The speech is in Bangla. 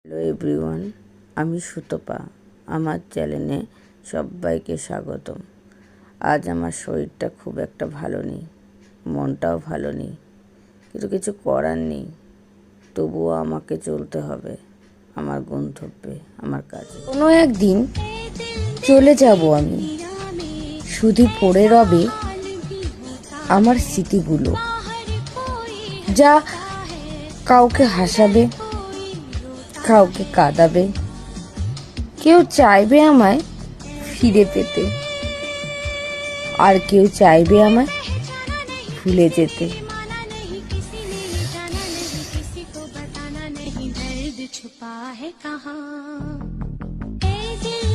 হ্যালো এভরিওয়ান, আমি সুতপা। আমার চ্যানেলে সবাইকে স্বাগতম। আজ আমার শরীরটা খুব একটা ভালো নেই, মনটাও ভালো নেই, কিন্তু কিছু করার নেই। তবুও আমাকে চলতে হবে আমার গন্তব্যে, আমার কাজে। কোনো একদিন চলে যাব আমি, শুধু পড়ে রবে আমার স্মৃতিগুলো, যা কাউকে হাসাবে, কাউকে কাঁদাবে। কেউ চাইবে আমায় ফিরে পেতে, আর কেউ চাইবে আমায় ভুলে যেতে। छुपा है कहाँ ए दिल